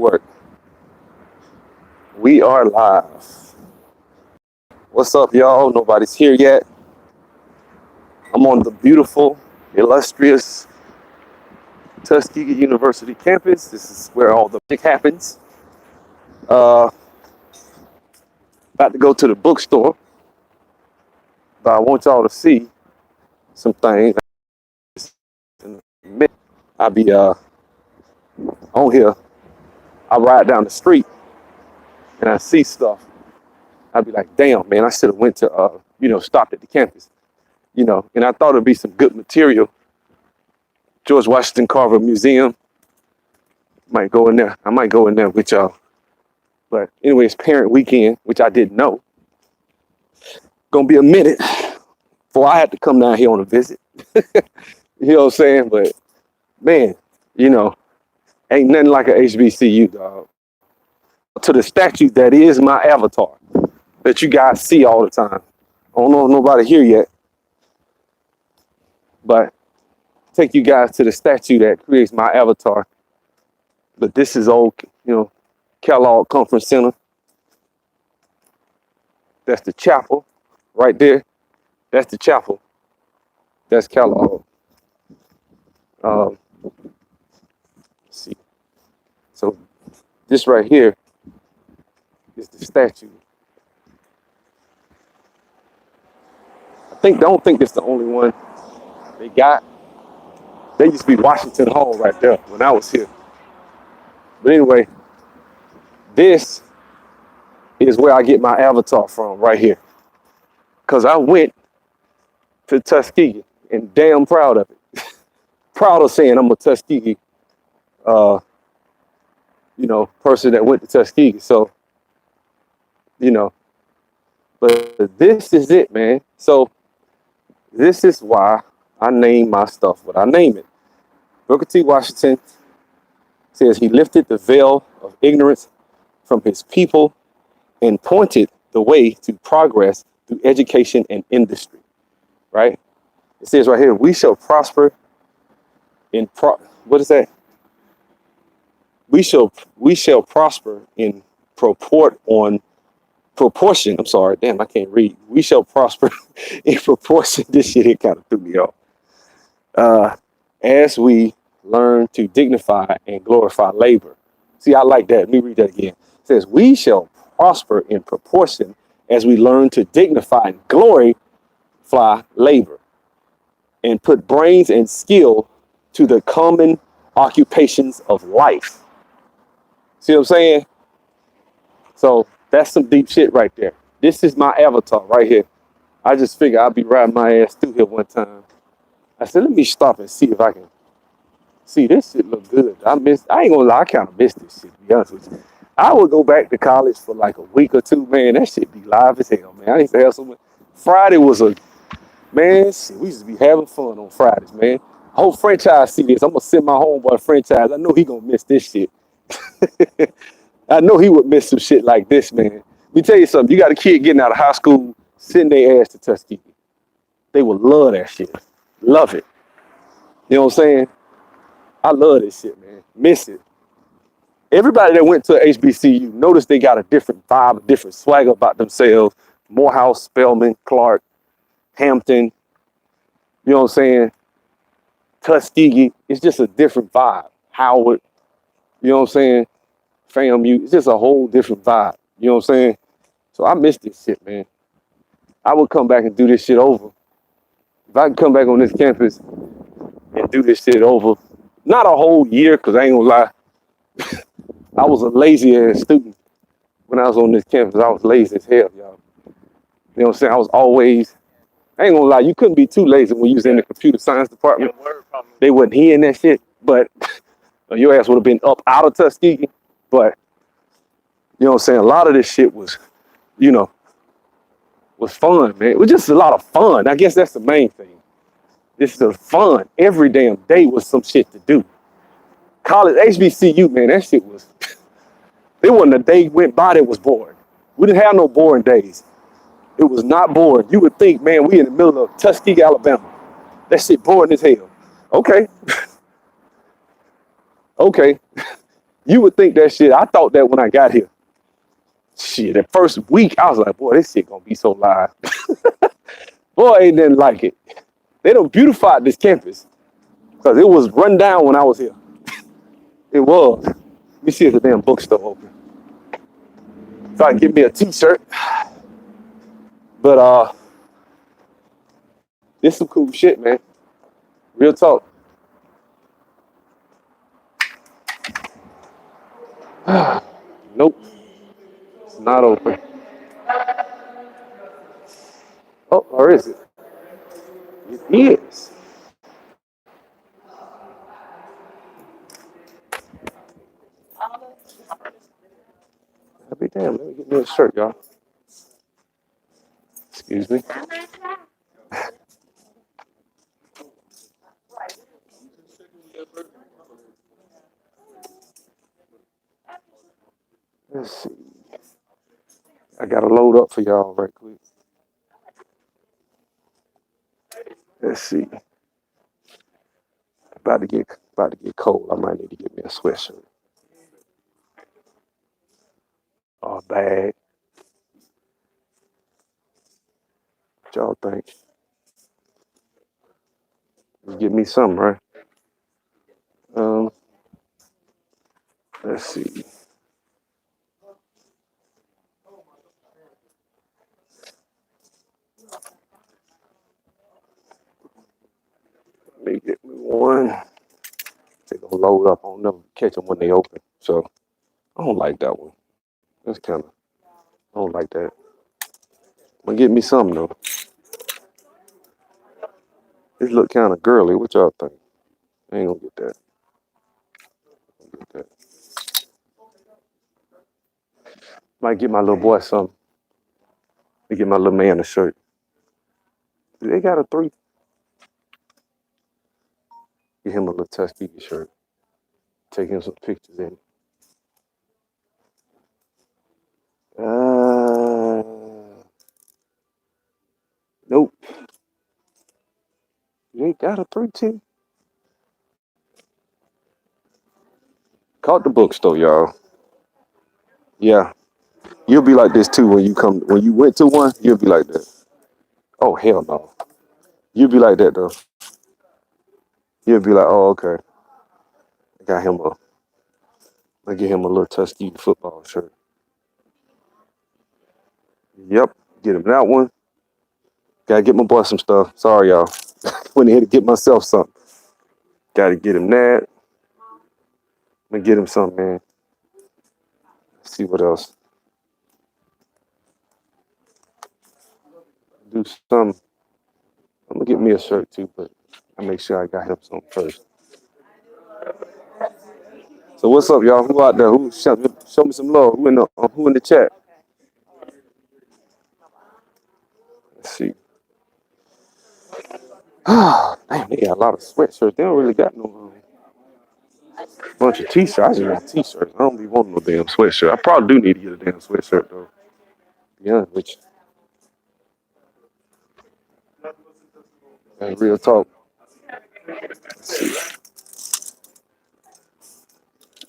work. We are live. What's up, y'all? Nobody's here yet. I'm on the beautiful, illustrious Tuskegee University campus. This is where all the magic happens. About to go to the bookstore, but I want y'all to see some things. In a minute, I'll be on here. I ride down the street and I see stuff. I'd be like, damn, man, I should have went to, stopped at the campus, and I thought it'd be some good material. George Washington Carver Museum. Might go in there. I might go in there with y'all. But anyway, it's parent weekend, which I didn't know. Gonna be a minute before I had to come down here on a visit. You know what I'm saying? But man, ain't nothing like a HBCU, dog. To the statue that is my avatar that you guys see all the time. I don't know if nobody here yet, but take you guys to the statue that creates my avatar. But this is old, Kellogg Conference Center. That's the chapel right there. That's the chapel. That's Kellogg. Let's see. So this right here is the statue. Don't think it's the only one they got. There used to be Washington Hall right there when I was here. But anyway, this is where I get my avatar from right here. Because I went to Tuskegee and damn proud of it. Proud of saying I'm a Tuskegee, person that went to Tuskegee. So, but this is it, man. So this is why I name my stuff what I name it. Booker T. Washington says he lifted the veil of ignorance from his people and pointed the way to progress through education and industry, right? It says right here, we shall prosper in, what is that? We shall prosper in proportion. I'm sorry, damn, I can't read. We shall prosper in proportion. This shit, it kind of threw me off. As we learn to dignify and glorify labor. See, I like that. Let me read that again. It says, we shall prosper in proportion as we learn to dignify and glorify labor and put brains and skill to the common occupations of life. See what I'm saying? So that's some deep shit right there. This is my avatar right here. I just figured I'd be riding my ass through here one time. I said, let me stop and see if I can see this shit look good. I ain't gonna lie, I kind of miss this shit, to be honest with you. I would go back to college for like a week or two, man. That shit be live as hell, man. I used to have so much. Friday was man, shit, we used to be having fun on Fridays, man. I hope franchise see this. I'm gonna send my homeboy franchise. I know he gonna miss this shit. I know he would miss some shit like this, man. Let me tell you something. You got a kid getting out of high school, sending their ass to Tuskegee. They would love that shit. Love it. You know what I'm saying? I love this shit, man. Miss it. Everybody that went to HBCU, notice they got a different vibe, a different swagger about themselves. Morehouse, Spelman, Clark, Hampton. You know what I'm saying? Tuskegee. It's just a different vibe. Howard. You know what I'm saying? FAMU. It's just a whole different vibe. You know what I'm saying? So I miss this shit, man. I would come back and do this shit over. If I could come back on this campus and do this shit over, not a whole year, because I ain't gonna lie, I was a lazy ass student when I was on this campus. I was lazy as hell, y'all. You know what I'm saying? I was always, I ain't gonna lie, you couldn't be too lazy when you was in the computer science department. They wasn't hearing that shit, but your ass would have been up out of Tuskegee. But, you know what I'm saying? A lot of this shit was, was fun, man. It was just a lot of fun. I guess that's the main thing. This is fun. Every damn day was some shit to do. College, HBCU, man, that shit was, there wasn't a day went by that was boring. We didn't have no boring days. It was not boring. You would think, man, we in the middle of Tuskegee, Alabama. That shit boring as hell. Okay. Okay. You would think that shit. I thought that when I got here. Shit, the first week, I was like, boy, this shit gonna be so live. Boy, they didn't like it. They done beautified this campus because it was run down when I was here. It was. Let me see if the damn bookstore open. So I can get me a t-shirt. But this some cool shit, man. Real talk. Nope, it's not open. Oh, or is it? It is. I'll be damn. Let me get me a shirt, y'all. Excuse me. Let's see. I gotta load up for y'all right quick. Let's see. About to get cold. I might need to get me a sweatshirt. Oh, bag. What y'all think? Get me something, right? Um, let's see. Let me get me one. They gonna load up. I don't never catch them when they open. So I don't like that one. That's kind of. I don't like that. But get me something though. This look kind of girly. What y'all think? I ain't gonna get that. Get that. Might get my little boy something. Me get my little man a shirt. They got a three. Get him a little Tuskegee shirt. Take him some pictures in. Nope. They got a 310. Caught the bookstore, y'all. Yeah. You'll be like this too when you come when you went to one, you'll be like that. Oh hell no. You'll be like that though. You'll be like, oh okay. I got him a I get him a little Tuskegee football shirt. Yep. Get him that one. Gotta get my boy some stuff. Sorry y'all. Went ahead to get myself something. Gotta get him that. I'm gonna get him something, man. Let's see what else. Do something. I'm gonna get me a shirt too, but I make sure I got him something first. So what's up, y'all? Who out there? Show me some love? Who in the chat? Let's see. Damn, they got a lot of sweatshirts. They don't really got no bunch of t-shirts. I just want t-shirts. I don't be wanting no damn sweatshirt. I probably do need to get a damn sweatshirt though. To be honest with you. That's real talk. Let's see.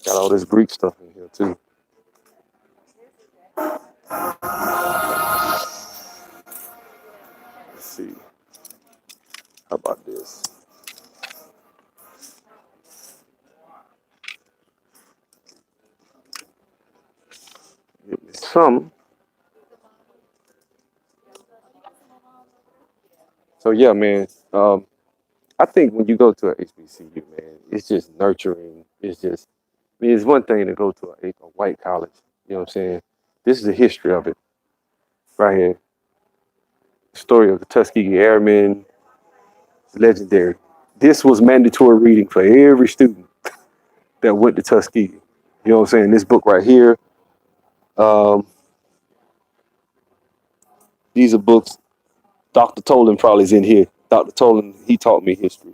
Got all this Greek stuff in here too. Let's see. How about this? Get me some. So yeah, man. I think when you go to a HBCU, man, it's just nurturing. It's just, I mean, it's one thing to go to a white college. You know what I'm saying? This is the history of it right here. The story of the Tuskegee Airmen, it's legendary. This was mandatory reading for every student that went to Tuskegee. You know what I'm saying? This book right here. Um, these are books. Dr. Tolan probably is in here. Dr. Tolan, he taught me history.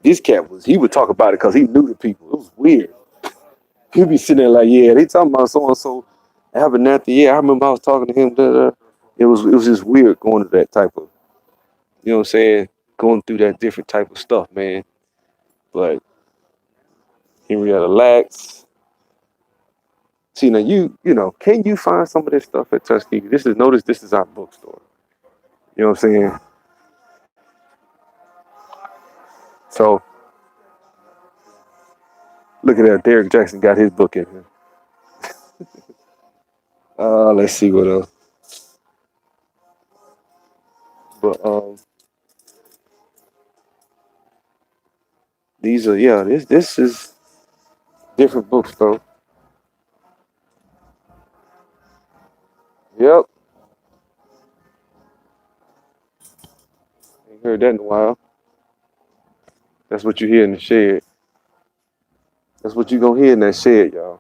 This cat he would talk about it because he knew the people. It was weird. He'd be sitting there like, yeah, they talking about so and so Abernathy. Yeah, I remember I was talking to him. Da, da. It was just weird going to that type of, you know what I'm saying, going through that different type of stuff, man. But Henrietta Lacks, See now, can you find some of this stuff at Tuskegee? Notice this is our bookstore. You know what I'm saying? So look at that. Derek Jackson got his book in here. Let's see what else. But these are this is different books though. Yep, ain't heard that in a while. That's what you hear in the shed. That's what you gonna hear in that shed, y'all.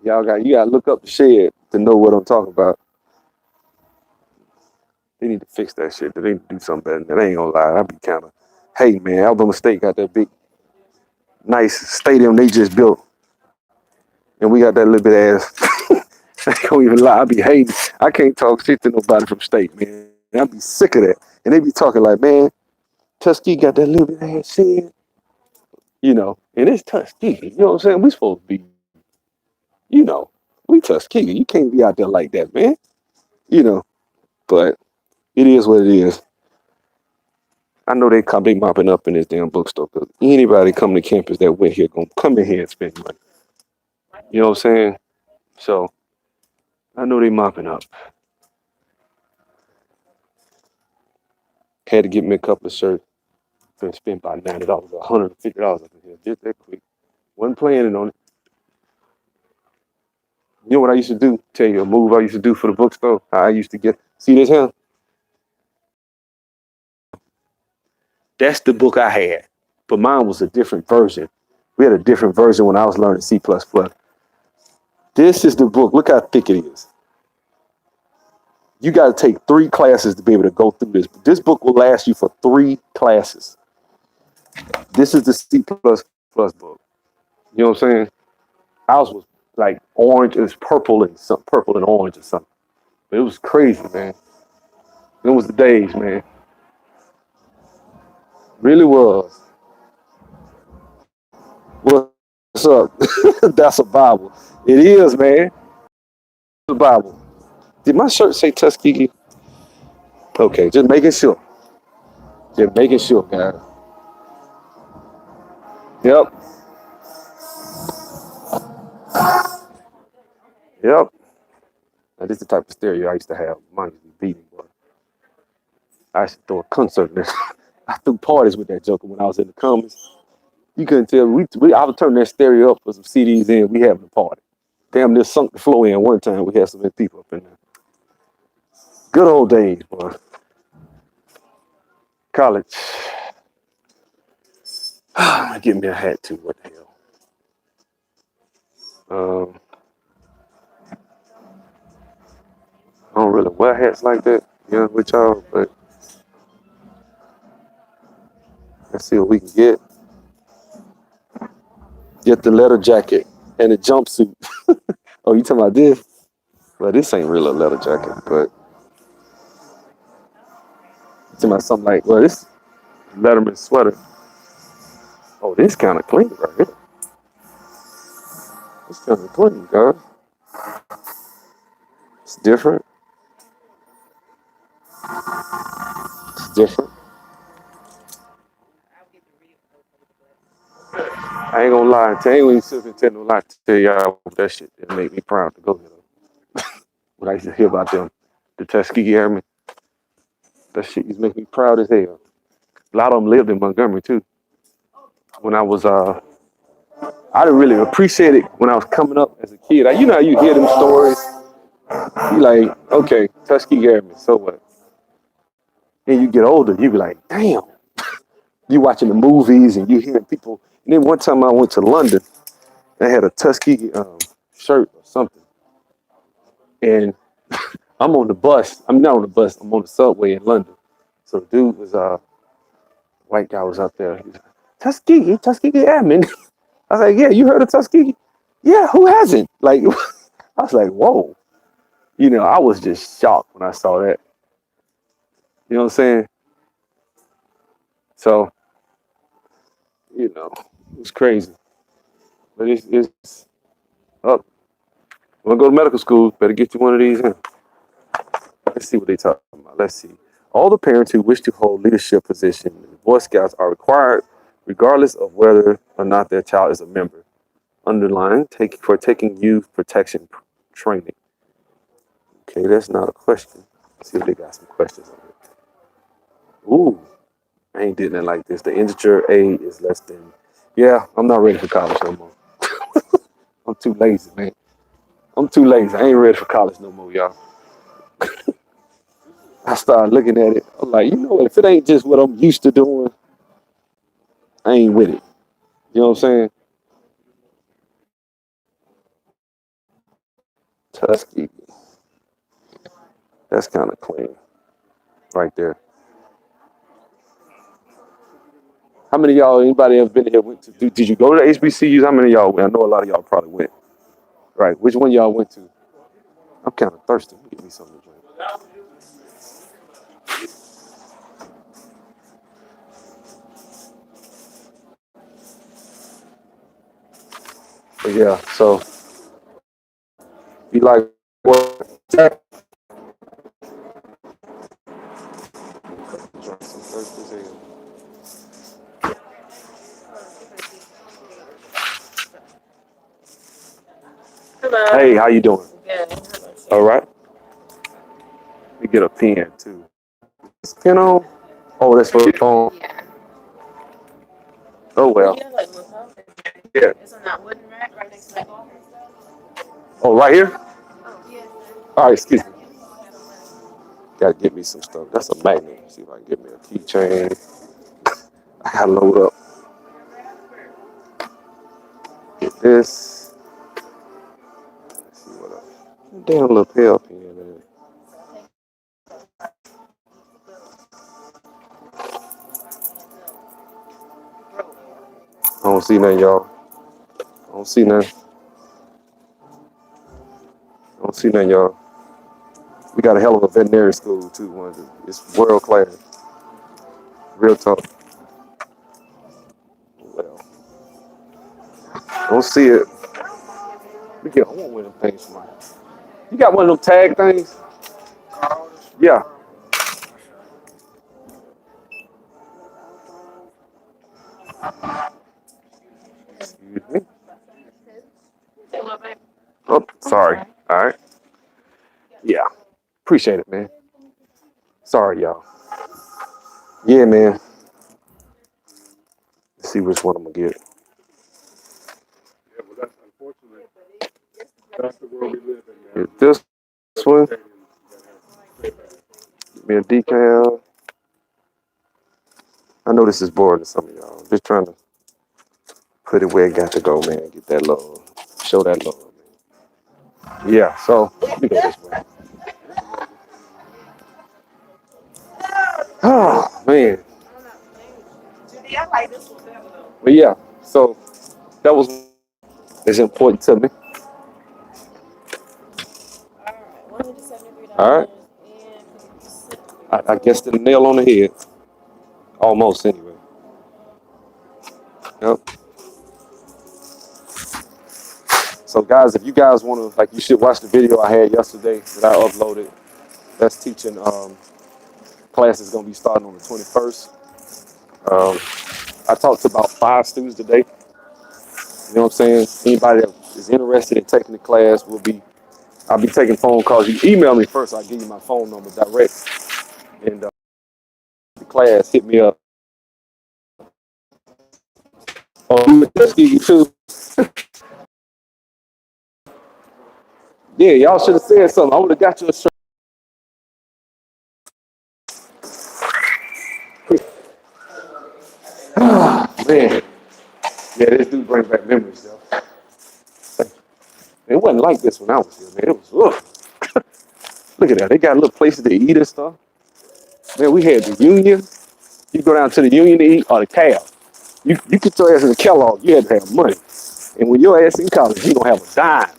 You gotta look up the shed to know what I'm talking about. They need to fix that shit. They need to do something better than that. I ain't gonna lie. I be kind of, hey man, Alabama State got that big, nice stadium they just built, and we got that little bit ass. I don't even lie. I be hating. I can't talk shit to nobody from state, man. I be sick of that. And they be talking like, man, Tuskegee got that little bit ass shed, and it's Tuskegee. You know what I'm saying? We supposed to be, you know, we Tuskegee. You can't be out there like that, man. You know, but it is what it is. I know they mopping up in this damn bookstore because anybody coming to campus that went here gonna come in here and spend money. You know what I'm saying? So I know they mopping up. Had to get me a couple of shirts. Gonna spend about $90, $150 up in here just that quick. Wasn't planning on it. You know what I used to do? Tell you a move I used to do for the bookstore. How I used to see this here. That's the book I had, but mine was a different version. We had a different version when I was learning C++. This is the book. Look how thick it is. You got to take 3 classes to be able to go through this. This book will last you for 3 classes. This is the C++ book. You know what I'm saying? Ours was like orange. It was purple and orange or something. But it was crazy, man. It was the days, man. Really was. What's up? That's a Bible. It is, man. It's a Bible. Did my shirt say Tuskegee? Okay, just making sure. Just making sure, guys. Yep. Yep. Now, this is the type of stereo I used to have. Mine used to be beating, but I used to throw a concert in this. I threw parties with that joker when I was in the Commons. You couldn't tell. I would turn that stereo up for some CDs in. We having a party. Damn, near sunk the floor in one time. We had so many people up in there. Good old days, boy. College. I'm gonna get me a hat too. What the hell? I don't really wear hats like that, with y'all, but let's see what we can get. Get the leather jacket and the jumpsuit. Oh, you talking about this? Well, this ain't really a leather jacket, but you talking about something like, well, this Letterman sweater. Oh, this kind of clean right here. This kind of clean, guys. It's different. It's different. I ain't gonna lie. I ain't gonna sit and tell no lie to tell y'all that shit. It make me proud to go here. When I used to hear about them, the Tuskegee Airmen, that shit used to make me proud as hell. A lot of them lived in Montgomery too. When I didn't really appreciate it when I was coming up as a kid. You know how you hear them stories, you like, okay, Tuskegee Airmen, so what? And you get older, you be like, damn. You watching the movies and you hearing people. And then one time I went to London, I had a Tuskegee shirt or something, and I'm on the bus. I'm not on the bus. I'm on the subway in London. So the dude was white guy was up there. He was like, Tuskegee Airmen. I was like, yeah, you heard of Tuskegee? Yeah, who hasn't? Like, I was like, whoa. I was just shocked when I saw that. You know what I'm saying? So, it was crazy. But it's up. Want to go to medical school? Better get you one of these. In. Let's see what they talking about. Let's see. All the parents who wish to hold leadership positions in Boy Scouts are required, regardless of whether or not their child is a member. Underline for taking youth protection training. Okay, that's not a question. Let's see if they got some questions on it. Ooh, I ain't did nothing like this. The integer A is less than. Yeah, I'm not ready for college no more. I'm too lazy, man. I'm too lazy. I ain't ready for college no more, y'all. I started looking at it. I'm like, you know what? If it ain't just what I'm used to doing, I ain't with it. You know what I'm saying? Tuskegee. That's kind of clean right there. How many of y'all, anybody ever been here? Did you go to the HBCUs? How many of y'all went? I know a lot of y'all probably went. Right. Which one y'all went to? I'm kind of thirsty. Give me something to drink. But yeah, so be like, what? Hello. Hey, how you doing? Good. All right. Let me get a pen too. Is pen on? Oh, that's for your phone. Yeah. Oh well. You have like look up. Yeah. It's on that wooden rack right next to that office. Oh, right here? Oh, yeah. All right, excuse me. Gotta get me some stuff. That's a magnet. See if I can get me a keychain. I gotta load up. Get this. Let's see what else. Damn little pill pen, man. I don't see nothing, y'all. I don't see nothing. I don't see nothing, y'all. We got a hell of a veterinary school too. It's world class. Real talk. Well, I don't see it. I want one of them things for mine. You got one of them tag things? Yeah. Excuse me. Oh, sorry. All right. Yeah. Appreciate it, man. Sorry, y'all. Yeah, man. Let's see which one I'm gonna get. Yeah, well, that's unfortunate. That's the world we live in, man. This one. Give me a decal. I know this is boring to some of y'all. I'm just trying to put it where it got to go, man. Get that love. Show that love, man. Yeah, so let me go this way. Oh, man. But yeah, so that was it's important to me. All right. I guess the nail on the head. Almost, anyway. Yep. So, guys, if you guys want to, like, you should watch the video I had yesterday that I uploaded. That's teaching class is going to be starting on the 21st. Um, I talked to about 5 students today. You know what I'm saying? Anybody that is interested in taking the class I'll be taking phone calls. You email me first, I'll give you my phone number direct. And the class, hit me up. Oh, Tuskegee too. Yeah, y'all should have said something. I would have got you a shirt. Man, yeah, this do bring back memories, though. It wasn't like this when I was here, man. It was, ugh. Look at that. They got little places to eat and stuff. Man, we had the Union. You go down to the Union to eat, or the Cab. You put your ass in the Kellogg, you had to have money. And when your ass in college, you don't have a dime.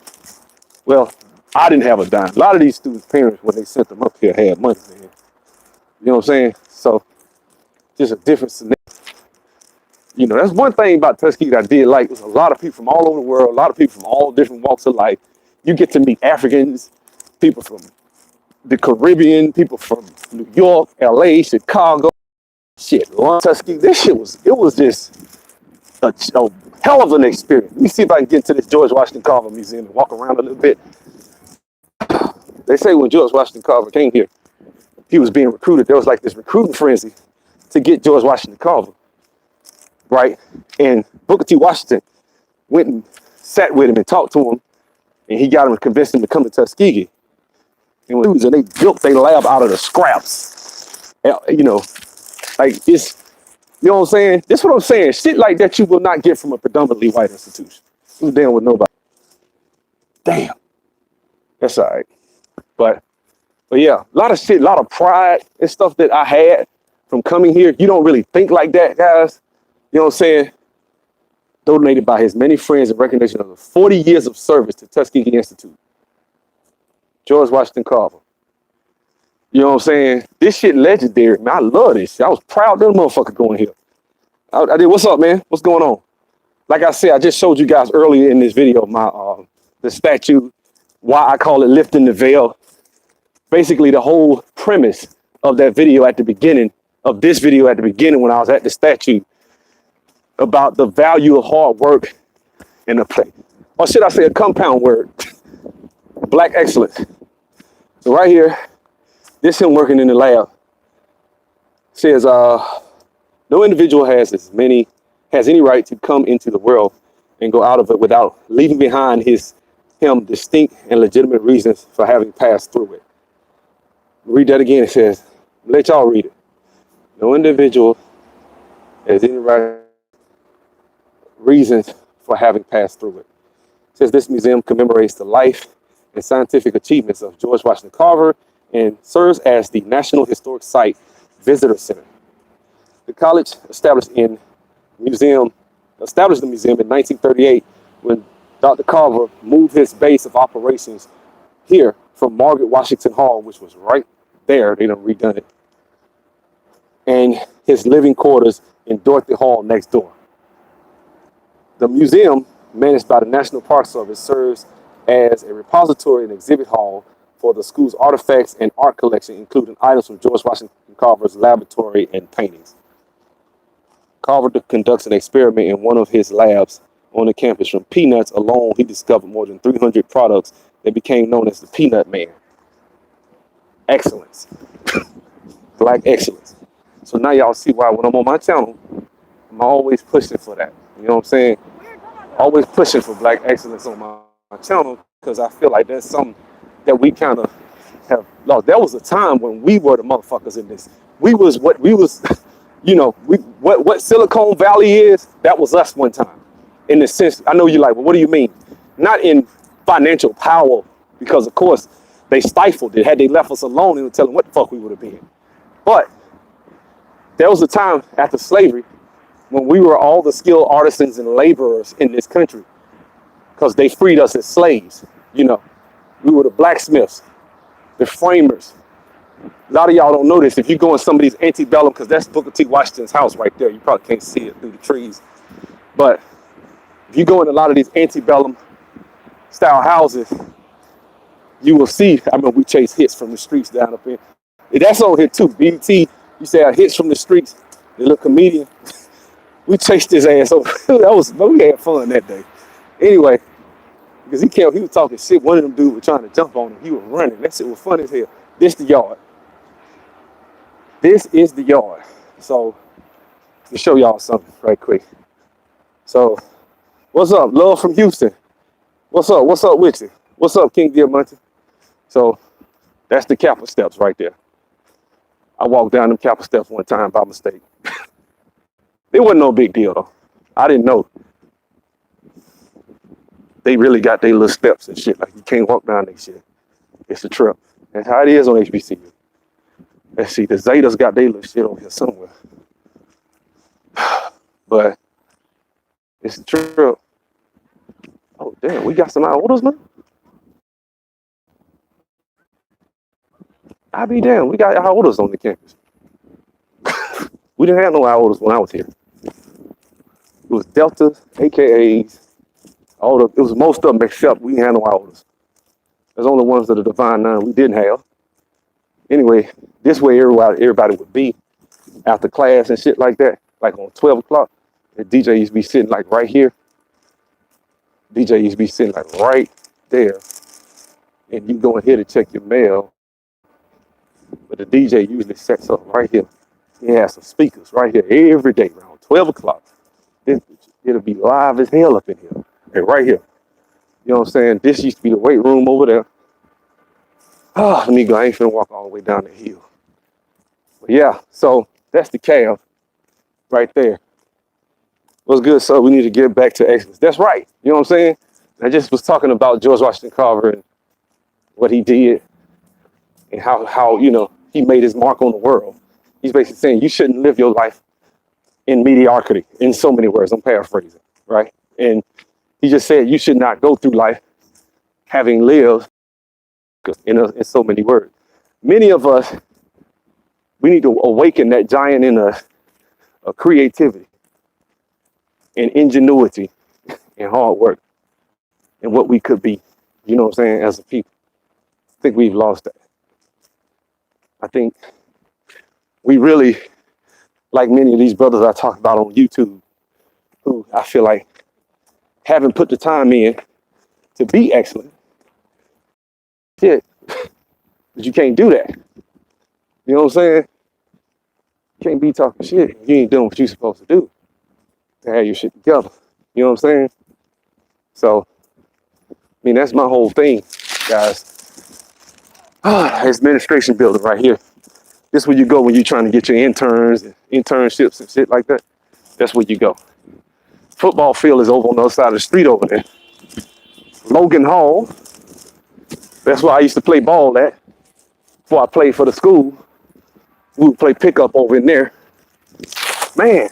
Well, I didn't have a dime. A lot of these students' parents, when they sent them up here, had money, man. You know what I'm saying? So, just a different scenario. You know, that's one thing about Tuskegee that I did like. Was a lot of people from all over the world, a lot of people from all different walks of life. You get to meet Africans, people from the Caribbean, people from New York, LA, Chicago. Shit, Tuskegee. This shit was just a hell of an experience. Let me see if I can get into this George Washington Carver Museum and walk around a little bit. They say when George Washington Carver came here, he was being recruited. There was like this recruiting frenzy to get George Washington Carver, right? And Booker T. Washington went and sat with him and talked to him, and he got him to convince him to come to Tuskegee. And they built their lab out of the scraps. You know, like it's, you know what I'm saying? This is what I'm saying. Shit like that you will not get from a predominantly white institution. Who's down with nobody? Damn. That's all right. But yeah, a lot of shit, a lot of pride and stuff that I had from coming here. You don't really think like that, guys. You know what I'm saying? Donated by his many friends in recognition of the 40 years of service to Tuskegee Institute. George Washington Carver. You know what I'm saying? This shit legendary, man. I love this shit. I was proud of that motherfucker going here. I did. What's up, man? What's going on? Like I said, I just showed you guys earlier in this video the statue, why I call it Lifting the Veil. Basically, the whole premise of that video at the beginning, of this video at the beginning when I was at the statue, about the value of hard work in a place. Or should I say a compound word? Black excellence. So right here, this him working in the lab. Says, no individual has any right to come into the world and go out of it without leaving behind him distinct and legitimate reasons for having passed through it. Read that again. It says, let y'all read it. No individual has any right reasons for having passed through it. It says this museum commemorates the life and scientific achievements of George Washington Carver and serves as the National Historic Site Visitor Center. The college established the museum in 1938 when Dr. Carver moved his base of operations here from Margaret Washington Hall, which was right there. They done redone it. And his living quarters in Dorothy Hall next door. The museum, managed by the National Park Service, serves as a repository and exhibit hall for the school's artifacts and art collection, including items from George Washington Carver's laboratory and paintings. Carver conducts an experiment in one of his labs on the campus. From peanuts alone, he discovered more than 300 products that became known as the Peanut Man. Excellence. Black excellence. So now y'all see why when I'm on my channel, I'm always pushing for that. You know what I'm saying? Always pushing for black excellence on my channel, because I feel like that's something that we kind of have lost. There was a time when we were the motherfuckers in this. We was, you know, what Silicon Valley is, that was us one time. In the sense, I know you're like, well, what do you mean? Not in financial power, because of course they stifled it. Had they left us alone, they would tell them what the fuck we would have been. But there was a time after slavery when we were all the skilled artisans and laborers in this country, because they freed us as slaves. You know, we were the blacksmiths, the framers. A lot of y'all don't know this. If you go in some of these antebellum, because that's Booker T. Washington's house right there. You probably can't see it through the trees. But if you go in a lot of these antebellum style houses, you will see, I mean, we chase hits from the streets down up here. That's on here too. BT, you say hits from the streets, the little comedian. We chased his ass over. We had fun that day. Anyway, because he was talking shit. One of them dudes was trying to jump on him. He was running. That shit was fun as hell. This the yard. This is the yard. So, let me show y'all something right quick. So, what's up? Love from Houston. What's up? What's up with you? What's up, King Diamante? So, that's the Kappa steps right there. I walked down them Kappa steps one time by mistake. It wasn't no big deal though. I didn't know. They really got their little steps and shit. Like you can't walk down that shit. It's a trip. That's how it is on HBCU. Let's see, the Zetas got their little shit over here somewhere. But it's a trip. Oh damn, we got some iodals now? I be damn, we got iodals on the campus. We didn't have no iodals when I was here. was Deltas, AKAs, it was most of them except we had no orders. There's only ones that are Divine Nine we didn't have. Anyway, this way everybody would be after class and shit like that, like on 12 o'clock. The DJ used to be sitting like right here. DJ used to be sitting like right there. And you go ahead and check your mail. But the DJ usually sets up right here. He has some speakers right here every day around 12 o'clock. It'll be live as hell up in here. And right here. You know what I'm saying? This used to be the weight room over there. Oh, nigga, I ain't finna walk all the way down the hill. But yeah, so that's the cab right there. What's good, sir? We need to get back to excellence. That's right. You know what I'm saying? I just was talking about George Washington Carver and what he did and how he made his mark on the world. He's basically saying you shouldn't live your life in mediocrity, in so many words. I'm paraphrasing, right? And he just said you should not go through life having lived in so many words. Many of us, we need to awaken that giant in us of creativity and ingenuity and hard work and what we could be, you know what I'm saying, as a people. I think we've lost that. I think we really, like many of these brothers I talk about on YouTube, who I feel like haven't put the time in to be excellent. Shit, but you can't do that. You know what I'm saying? You can't be talking shit if you ain't doing what you're supposed to do to have your shit together. You know what I'm saying? So, I mean, that's my whole thing, guys. It's administration building right here. This is where you go when you're trying to get your interns and internships and shit like that. That's where you go. Football field is over on the other side of the street over there. Logan Hall. That's where I used to play ball at. Before I played for the school, we would play pickup over in there. Man,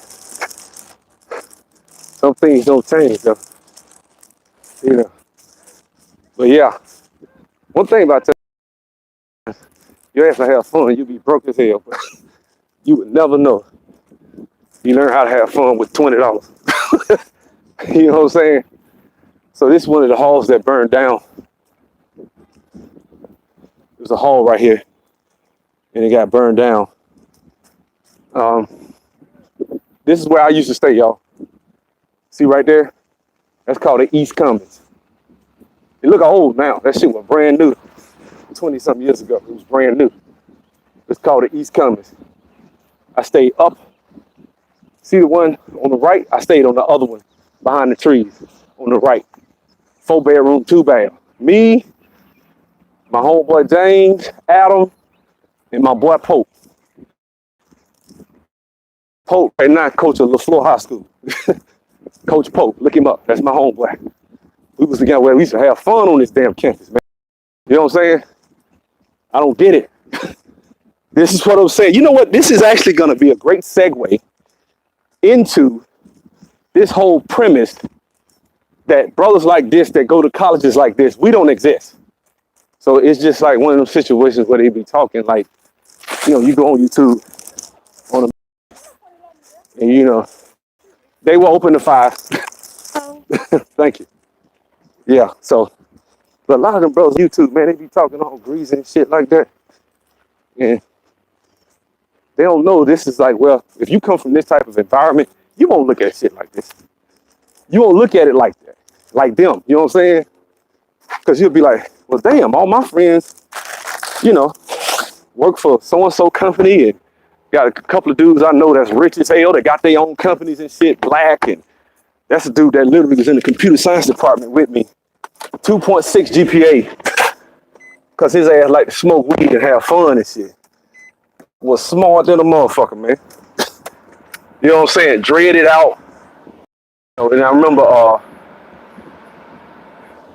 some things don't change though. You know. But yeah, one thing about you have to have fun, you'll be broke as hell, but you would never know. You learn how to have fun with $20. You know what I'm saying? So this is one of the halls that burned down. There's a hall right here, and it got burned down. This is where I used to stay, y'all. See right there? That's called the East Commons. It look old now. That shit was brand new. 20-something years ago, it was brand new. It's called the East Commons. I stayed up. See the one on the right? I stayed on the other one behind the trees on the right. 4-bedroom, 2-bath. Me, my homeboy James, Adam, and my boy Pope. Pope right now coach of LaFleur High School. Coach Pope, look him up. That's my homeboy. We was together where we used to have fun on this damn campus, man. You know what I'm saying? I don't get it. This is what I'm saying. You know what? This is actually going to be a great segue into this whole premise that brothers like this that go to colleges like this, we don't exist. So it's just like one of those situations where they be talking like, you go on YouTube and they will open the 5. Thank you. Yeah, so but a lot of them brothers on YouTube, man, they be talking all greasy and shit like that. And they don't know this is like, well, if you come from this type of environment, you won't look at shit like this. You won't look at it like that, like them. You know what I'm saying? Because you'll be like, well, damn, all my friends, work for so-and-so company and got a couple of dudes I know that's rich as hell that got their own companies and shit, black. And that's a dude that literally was in the computer science department with me. 2.6 GPA. Because his ass like to smoke weed and have fun and shit. Was smart than a motherfucker, man. You know what I'm saying? Dreaded out. And I remember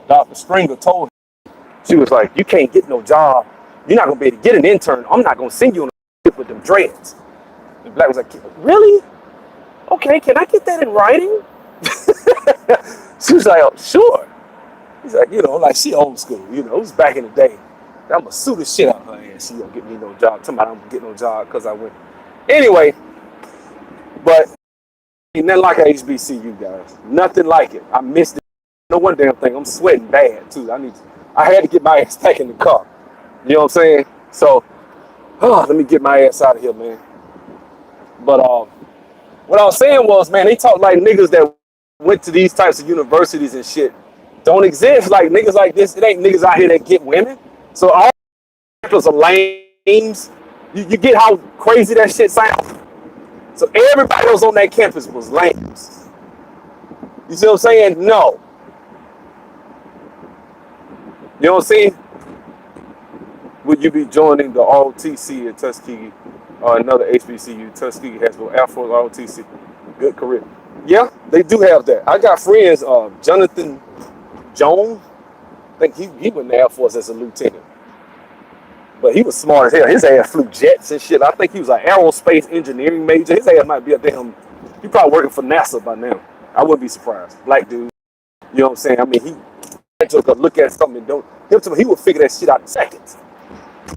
Dr. Stringer told him, she was like, you can't get no job. You're not going to be able to get an intern. I'm not going to send you on a with them dreads. And Black was like, really? Okay, can I get that in writing? She was like, oh, sure. He's like, like she old school, it was back in the day. I'm gonna sue the shit out of her ass. She don't get me no job. Somebody don't get no job because I went. Anyway, but Ain't nothing like a HBCU, guys. Nothing like it. I missed it. No one damn thing. I'm sweating bad too. I had to get my ass back in the car. You know what I'm saying? So, let me get my ass out of here, man. But what I was saying was, man, they talk like niggas that went to these types of universities and shit don't exist. Like niggas like this, it ain't niggas out here that get women. So all campus are lames. You get how crazy that shit sounds? So everybody that was on that campus was lames. You see what I'm saying? No. You know what I'm saying? Would you be joining the ROTC at Tuskegee or another HBCU? Tuskegee has both Air Force ROTC. Good career. Yeah, they do have that. I got friends, Jonathan Jones. I think he went in the Air Force as a lieutenant. But he was smart as hell. His ass flew jets and shit. I think he was an aerospace engineering major. His ass might be he probably working for NASA by now. I wouldn't be surprised. Black dude. You know what I'm saying? I mean, he took a look at something and he would figure that shit out in seconds.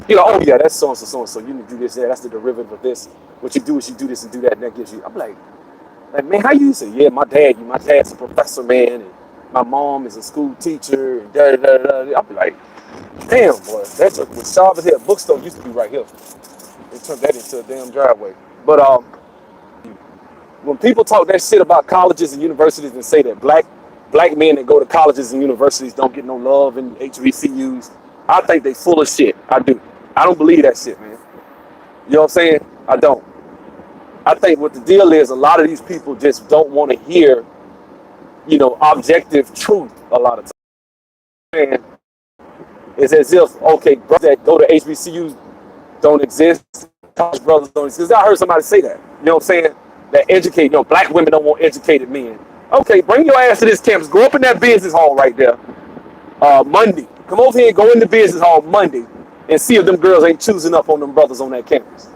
You know, oh yeah, that's so-and-so, so-and-so. You need to do this, that's the derivative of this. What you do is you do this and do that, and that gives you. I'm like, man, how you say? Yeah, my dad's a professor, man, and my mom is a school teacher, and da da da da. I'll be like, damn, boy, that's a Sharp as hell. Bookstore used to be right here. They turned that into a damn driveway. But when people talk that shit about colleges and universities and say that black men that go to colleges and universities don't get no love in HBCUs, I think they full of shit. I do. I don't believe that shit, man. You know what I'm saying? I don't. I think what the deal is, a lot of these people just don't want to hear, objective truth a lot of times. And it's as if, okay, brothers that go to HBCUs don't exist, college brothers don't exist. I heard somebody say that. You know what I'm saying? That educate, black women don't want educated men. Okay, bring your ass to this campus. Go up in that business hall right there. Monday. Come over here and go in the business hall Monday and see if them girls ain't choosing up on them brothers on that campus.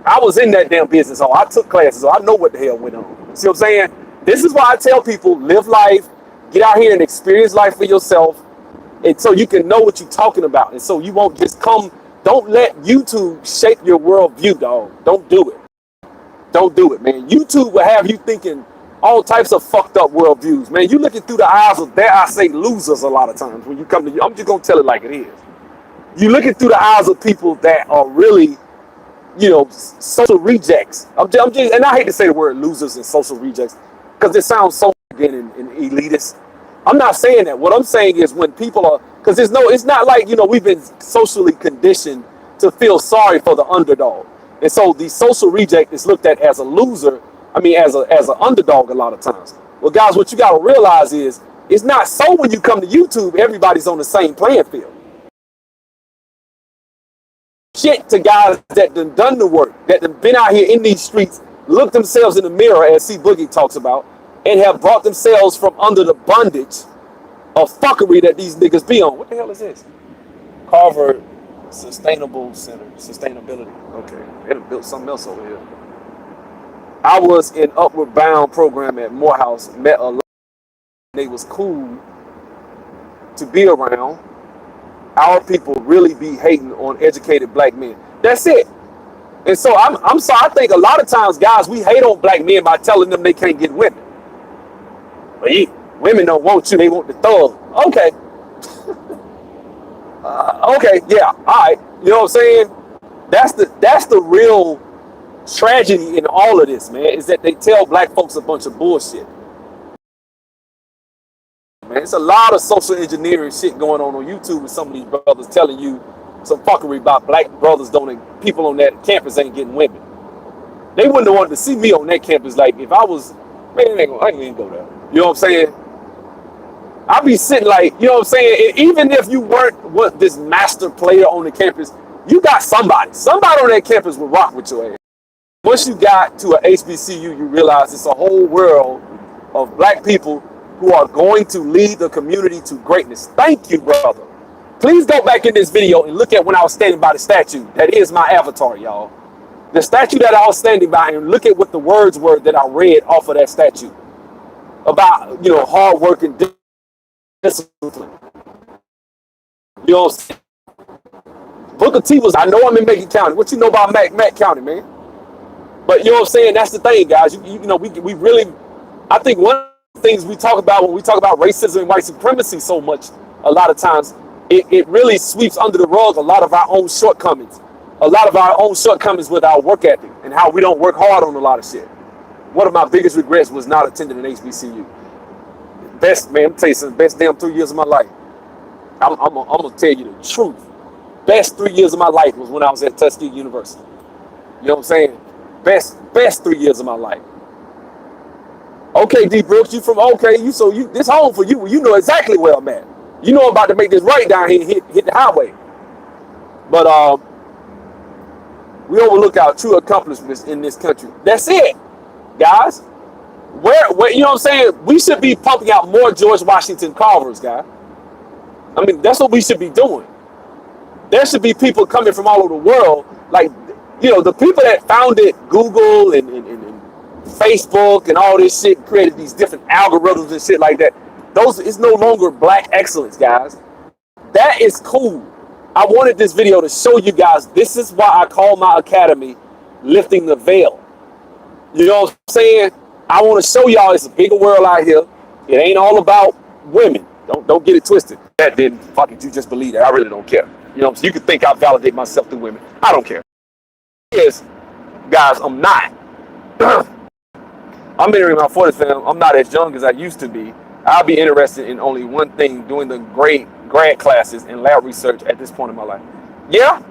I was in that damn business hall. I took classes, so I know what the hell went on. See what I'm saying? This is why I tell people, live life, get out here and experience life for yourself, and so you can know what you're talking about. And so you won't just don't let YouTube shape your worldview, dog. Don't do it. Don't do it, man. YouTube will have you thinking all types of fucked up worldviews, man. You looking through the eyes of, dare I say, losers a lot of times when you come to, I'm just gonna tell it like it is. You looking through the eyes of people that are really, social rejects. I'm just, and I hate to say the word losers and social rejects because it sounds so and elitist. I'm not saying that. What I'm saying is when people are, because it's not like, we've been socially conditioned to feel sorry for the underdog. And so the social reject is looked at as a loser, as an underdog a lot of times. Well, guys, what you got to realize is it's not so when you come to YouTube, everybody's on the same playing field. Shit to guys that done the work, that done been out here in these streets, look themselves in the mirror, as C Boogie talks about, and have brought themselves from under the bondage of fuckery that these niggas be on. What the hell is this? Harvard Sustainable Center. Sustainability. Okay. They done built something else over here. I was in Upward Bound program at Morehouse, met a lot. They was cool to be around. Our people really be hating on educated black men. That's it. And so I'm sorry, I think a lot of times, guys, we hate on black men by telling them they can't get women. But women don't want you, they want the thug. Okay. Okay, yeah, all right. You know what I'm saying? That's the real tragedy in all of this, man, is that they tell black folks a bunch of bullshit. Man, it's a lot of social engineering shit going on YouTube with some of these brothers telling you some fuckery about black brothers people on that campus ain't getting women. They wouldn't have wanted to see me on that campus. Like if I was, man, I ain't even go there. You know what I'm saying? I'd be sitting like, you know what I'm saying? And even if you weren't this master player on the campus, you got somebody. Somebody on that campus would rock with your ass. Once you got to an HBCU, you realize it's a whole world of black people who are going to lead the community to greatness. Thank you, brother. Please go back in this video and look at when I was standing by the statue. That is my avatar, y'all. The statue that I was standing by, and look at what the words were that I read off of that statue about, hard work and discipline. You know what I'm saying? Booker T was, I know I'm in Macon County. What you know about Mack County, man? But you know what I'm saying? That's the thing, guys. You know, we really, I think one of the things we talk about when we talk about racism and white supremacy so much, a lot of times, it really sweeps under the rug a lot of our own shortcomings. A lot of our own shortcomings with our work ethic and how we don't work hard on a lot of shit. One of my biggest regrets was not attending an HBCU. Best, man, I'm tell you something, best damn 3 years of my life. I'm gonna tell you the truth. Best 3 years of my life was when I was at Tuskegee University. You know what I'm saying? Best 3 years of my life. Okay, D Brooks, you from okay? You this home for you. You know exactly where I'm at. You know I'm about to make this right down here and hit the highway. But we overlook our true accomplishments in this country. That's it, guys. Where you know what I'm saying? We should be pumping out more George Washington Carvers, guys. I mean, that's what we should be doing. There should be people coming from all over the world, like, you know, the people that founded Google and Facebook and all this shit, created these different algorithms and shit like that. Those is no longer black excellence, guys. That is cool. I wanted this video to show you guys. This is why I call my academy Lifting the Veil. You know what I'm saying? I want to show y'all it's a bigger world out here. It ain't all about women. Don't get it twisted. That then fuck it, you just believe that. I really don't care. You know, so you can think I validate myself through women. I don't care. Yes, guys, I'm not. I'm entering my 40s, fam. I'm not as young as I used to be. I'll be interested in only one thing, doing the grad classes and lab research at this point in my life. Yeah,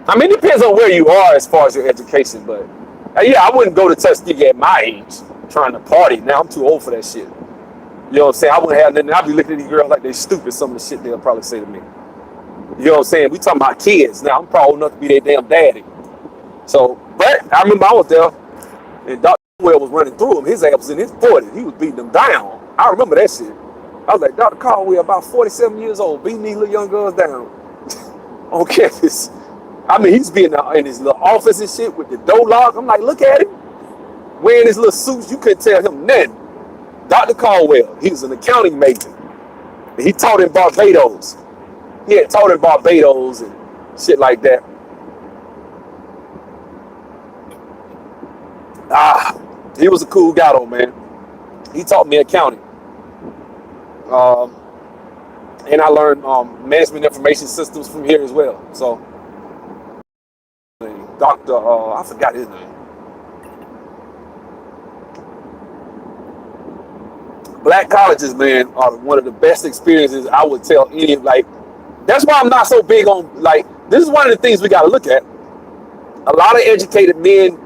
I mean, it depends on where you are as far as your education, but yeah, I wouldn't go to Tuskegee at my age trying to party. Now I'm too old for that shit. You know what I'm saying? I wouldn't have nothing. I'd be looking at these girls like they stupid, some of the shit they'll probably say to me. You know what I'm saying? We talking about kids. Now I'm probably old enough to be their damn daddy. So, but I remember I was there and Dr. Caldwell was running through him. His ass was in his 40s. He was beating them down. I remember that shit. I was like, Dr. Caldwell, about 47 years old, beating these little young girls down on campus. I mean, he's being in his little office and shit with the door locked. I'm like, look at him. Wearing his little suits, you couldn't tell him nothing. Dr. Caldwell, he was an accounting major. He taught in Barbados. He had taught in Barbados and shit like that. He was a cool guy though, man. He taught me accounting. And I learned management information systems from here as well. So, Dr. I forgot his name. Black colleges, man, are one of the best experiences I would tell any, like, that's why I'm not so big on, like, this is one of the things we got to look at. A lot of educated men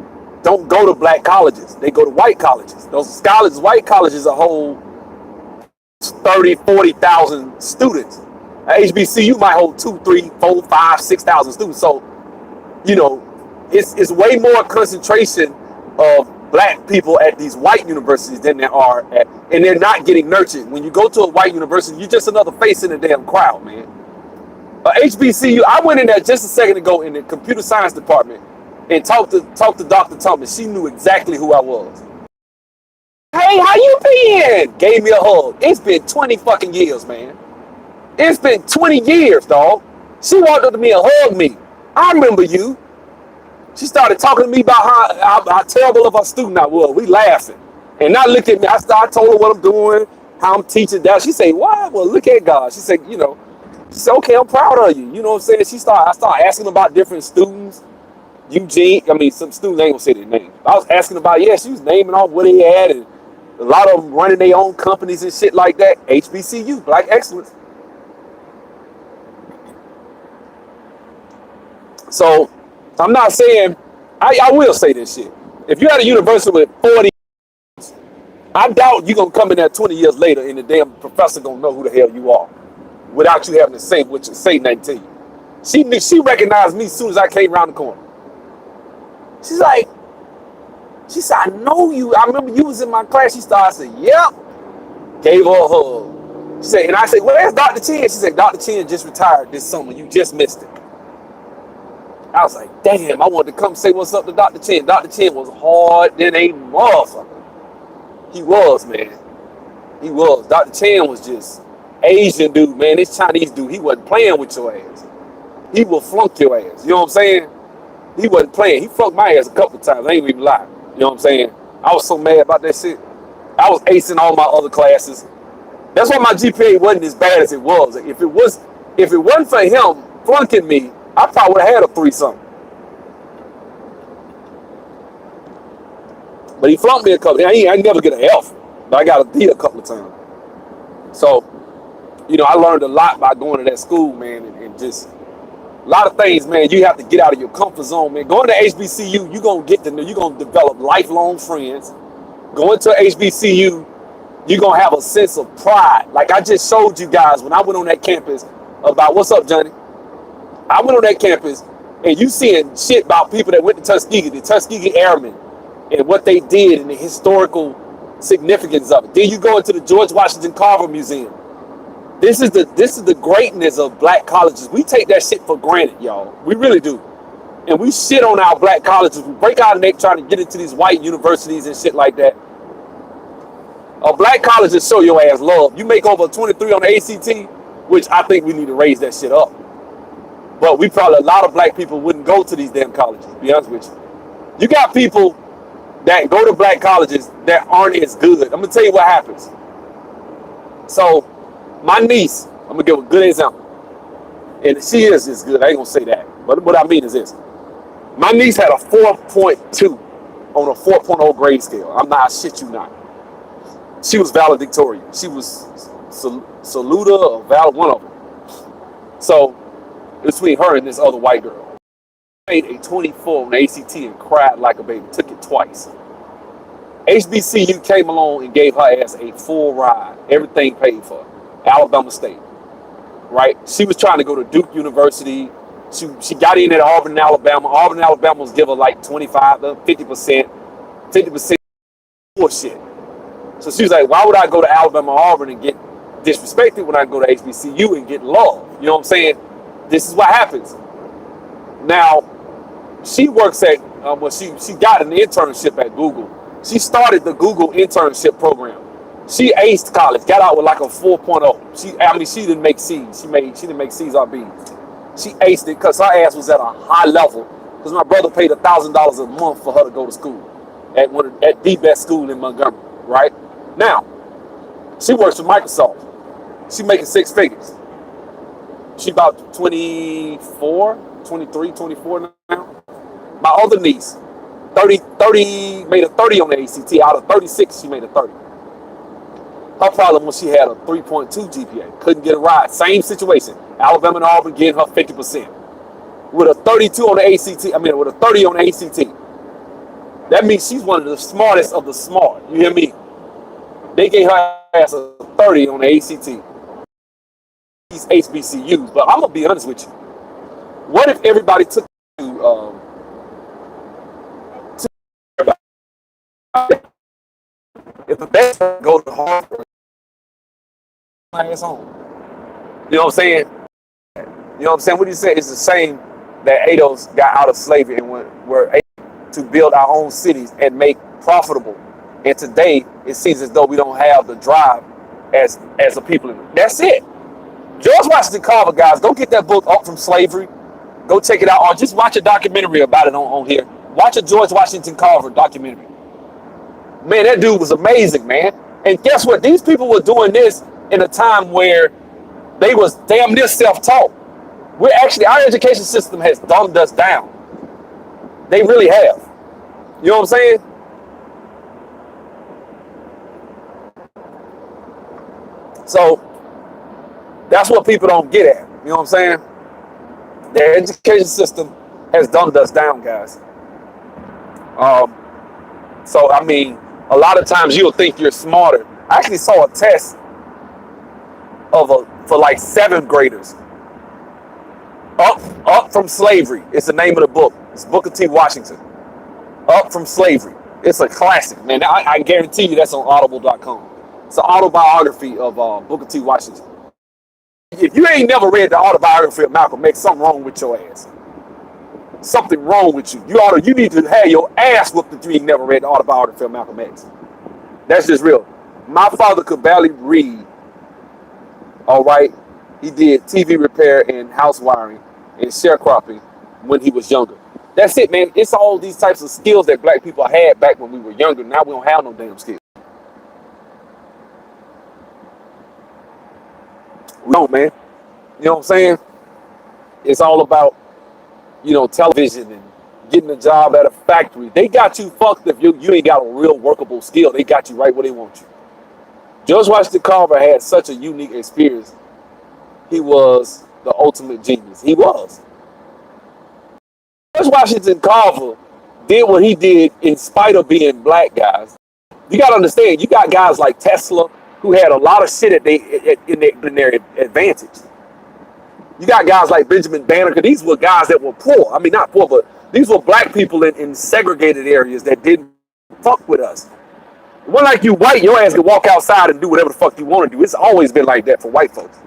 don't go to black colleges. They go to white colleges. Those colleges, white colleges, hold 30, 40,000 students. At HBCU might hold 2, 3, 4, 5, 6,000 students. So, you know, it's way more concentration of black people at these white universities than there are at, and they're not getting nurtured. When you go to a white university, you're just another face in the damn crowd, man. HBCU, I went in there just a second ago in the computer science department and talked to Dr. Thomas. She knew exactly who I was. Hey, how you been? Gave me a hug. It's been 20 fucking years, man. It's been 20 years, dog. She walked up to me and hugged me. I remember you. She started talking to me about how terrible of a student I was. We laughing. And now look at me. I told her what I'm doing, how I'm teaching that. She said, why? Well, look at God. She said, you know, she said, okay, I'm proud of you. You know what I'm saying? I started asking about different students. Eugene, I mean, some students ain't gonna say their name. I was asking about, yeah, she was naming off what they had, and a lot of them running their own companies and shit like that. HBCU, Black Excellence. So, I'm not saying, I will say this shit. If you're at a university with 40, I doubt you're gonna come in there 20 years later and the damn professor gonna know who the hell you are without you having to say nothing to you. She recognized me as soon as I came around the corner. She said, I know you. I remember you was in my class. She started, I said, yep. Gave her a hug. She said, and I said, well, where's Dr. Chen? She said, Dr. Chen just retired this summer. You just missed it. I was like, damn, I wanted to come say what's up to Dr. Chen. Dr. Chen was hard than a motherfucker. He was, man. He was. Dr. Chen was just Asian dude, man. This Chinese dude, he wasn't playing with your ass. He will flunk your ass. You know what I'm saying? He wasn't playing. He fucked my ass a couple of times. I ain't even lie. You know what I'm saying? I was so mad about that shit. I was acing all my other classes. That's why my GPA wasn't as bad as it was. If it wasn't for him flunking me, I probably would have had a 3 something. But he flunked me a couple. I never get an F, but I got a D a couple of times. So, I learned a lot by going to that school, man, and just a lot of things, man. You have to get out of your comfort zone, man. Going to HBCU, you're gonna develop lifelong friends. Going to HBCU, you're gonna have a sense of pride. Like I just showed you guys when I went on that campus about what's up, Johnny. I went on that campus and you seeing shit about people that went to Tuskegee, the Tuskegee Airmen, and what they did and the historical significance of it. Then you go into the George Washington Carver Museum. This is the greatness of black colleges. We take that shit for granted, y'all. We really do. And we shit on our black colleges. We break our neck trying to get into these white universities and shit like that. A black colleges show your ass love. You make over 23 on the ACT, which I think we need to raise that shit up. But we probably, a lot of black people wouldn't go to these damn colleges, to be honest with you. You got people that go to black colleges that aren't as good. I'm gonna tell you what happens. So, my niece, I'm gonna give a good example. And she is as good, I ain't gonna say that. But what I mean is this. My niece had a 4.2 on a 4.0 grade scale. I shit you not. She was valedictorian. She was Saluda or one of them. So, between her and this other white girl. Made a 24 on the ACT and cried like a baby. Took it twice. HBCU came along and gave her ass a full ride. Everything paid for. Alabama State. Right? She was trying to go to Duke University. She got in at Auburn, Alabama. Auburn, Alabama was give her like 25 to 50%. 50% bullshit. So she was like, why would I go to Alabama or Auburn and get disrespected when I go to HBCU and get love? You know what I'm saying? This is what happens. Now, she works at, she got an internship at Google. She started the Google internship program. She aced college, got out with like a 4.0. She didn't make C's. She didn't make C's or B's. She aced it because her ass was at a high level. Because my brother paid $1,000 a month for her to go to school at the best school in Montgomery. Right now, she works for Microsoft. She making 6 figures. She about 24 now. My other niece, 30 made a 30 on the ACT. Out of 36, she made a 30. Her problem was she had a 3.2 GPA. Couldn't get a ride. Same situation. Alabama and Auburn getting her 50%. With a 32 on the ACT, with a 30 on the ACT. That means she's one of the smartest of the smart. You hear me? They gave her ass a 30 on the ACT. These HBCUs, but I'm gonna be honest with you. What if everybody took if the best go to Harvard, ass home. You know what I'm saying? You know what I'm saying? What do you say? It's the same that ADOS got out of slavery and were able to build our own cities and make profitable. And today, it seems as though we don't have the drive as a people. That's it. George Washington Carver, guys, go get that book, Up From Slavery. Go check it out, or just watch a documentary about it on here. Watch a George Washington Carver documentary. Man, that dude was amazing, man. And guess what? These people were doing this in a time where they was damn near self-taught. Our education system has dumbed us down. They really have. You know what I'm saying? So, that's what people don't get at. You know what I'm saying? The education system has dumbed us down, guys. So, a lot of times you'll think you're smarter. I actually saw a test for like 7th graders. Up From Slavery. It's the name of the book. It's Booker T. Washington. Up From Slavery. It's a classic, man. I guarantee you that's on audible.com. It's an autobiography of Booker T. Washington. If you ain't never read the autobiography of Malcolm X, something wrong with your ass. Something wrong with you. You need to have your ass whooped if you ain't never read the autobiography of Malcolm X. That's just real. My father could barely read. All right. He did TV repair and house wiring and sharecropping when he was younger. That's it, man. It's all these types of skills that black people had back when we were younger. Now we don't have no damn skills. We don't, man. You know what I'm saying? It's all about, television and getting a job at a factory. They got you fucked if you ain't got a real workable skill. They got you right where they want you. George Washington Carver had such a unique experience. He was the ultimate genius. He was. George Washington Carver did what he did in spite of being black, guys. You got to understand, you got guys like Tesla who had a lot of shit in their advantage. You got guys like Benjamin Banneker. These were guys that were poor. I mean, not poor, but these were black people in segregated areas that didn't fuck with us. One like you white, your ass can walk outside and do whatever the fuck you want to do. It's always been like that for white folks.